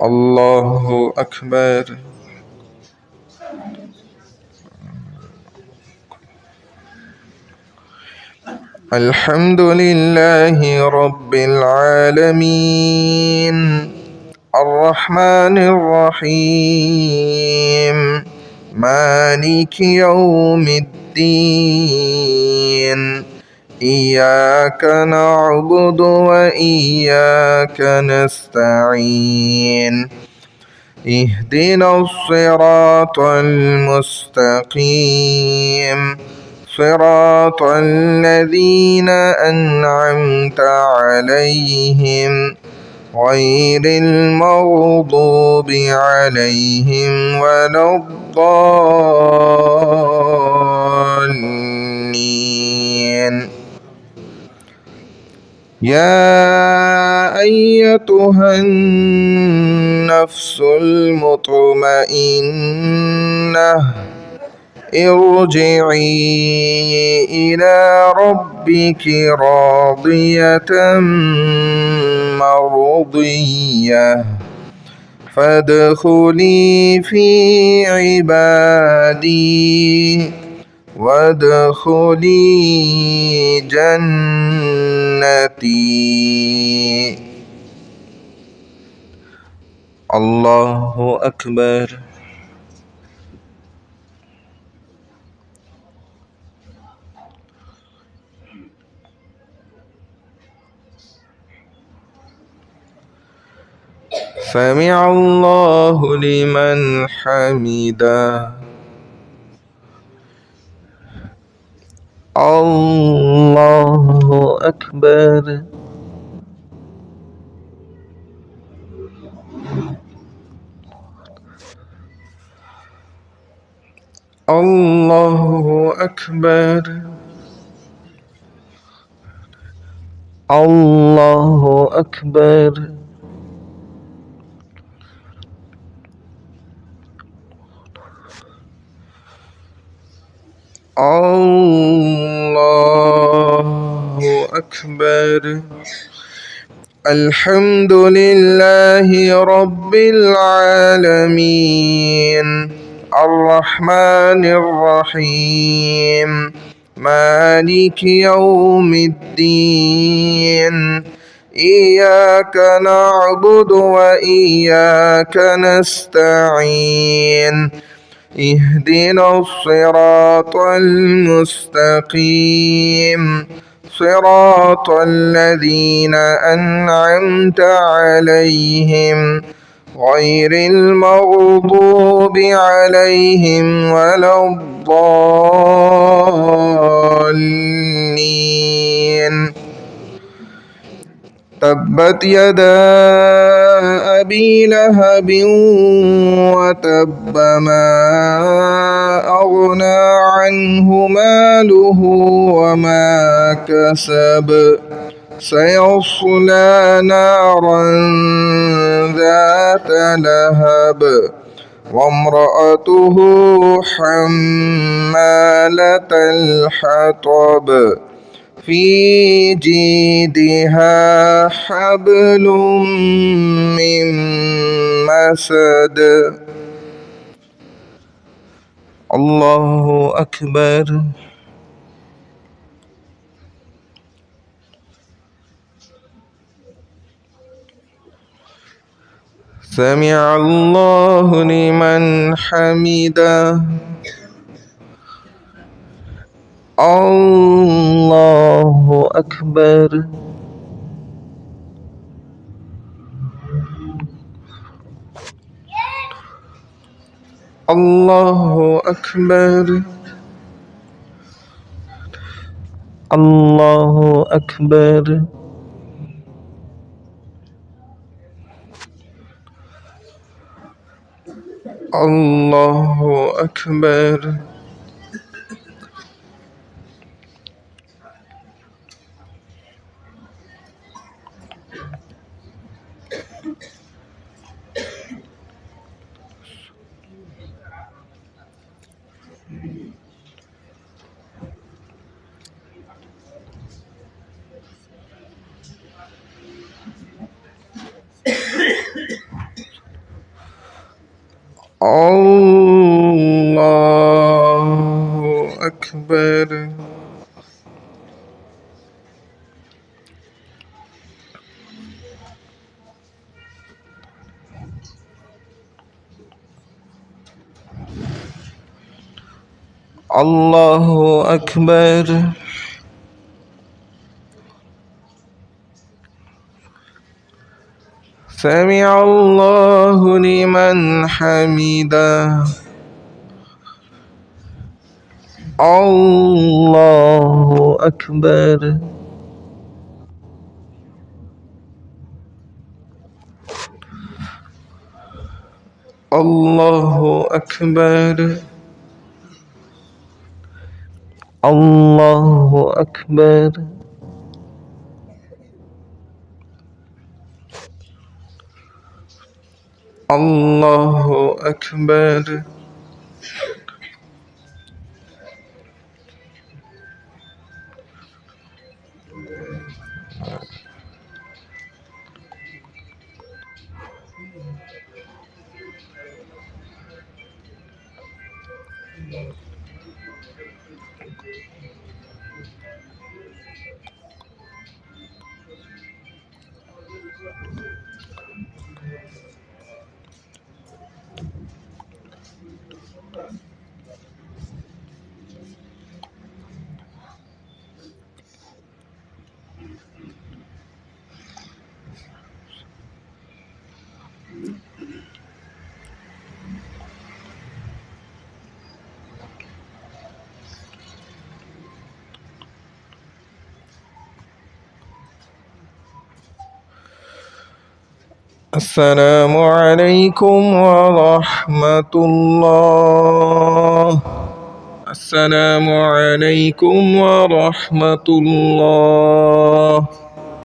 الله أكبر. الحمد لله رب العالمين الرحمن الرحيم مالك يوم الدين إياك نعبد وإياك نستعين اهدنا الصراط المستقيم صراط الذين أنعمت عليهم غير المغضوب عليهم ولا الضالين. يا أيتها النفس المطمئنة ارجعي إلى ربك راضية مرضية فادخلي في عبادي وادخلي جنتي. الله أكبر. سمع الله لمن حمده. الله أكبر. الله أكبر. الله أكبر. الله أكبر. الحمد لله رب العالمين الرحمن الرحيم مالك يوم الدين إياك نعبد وإياك نستعين اهدنا الصراط المستقيم صراط الذين أنعمت عليهم غير المغضوب عليهم ولا الضالين. تبت يدا أبي لهب وتب ما أغنى عنه ماله وما كسب سيصلى نارا ذات لهب وامرأته حمالة الحطب في جيدها حبل من مسد. الله أكبر. سمع الله لمن حمده. الله أكبر. الله أكبر. الله أكبر. الله أكبر. الله أكبر. الله أكبر. سمع الله لمن حمده. الله أكبر. الله أكبر. الله أكبر. الله أكبر. السلام عليكم ورحمة الله. السلام عليكم ورحمة الله.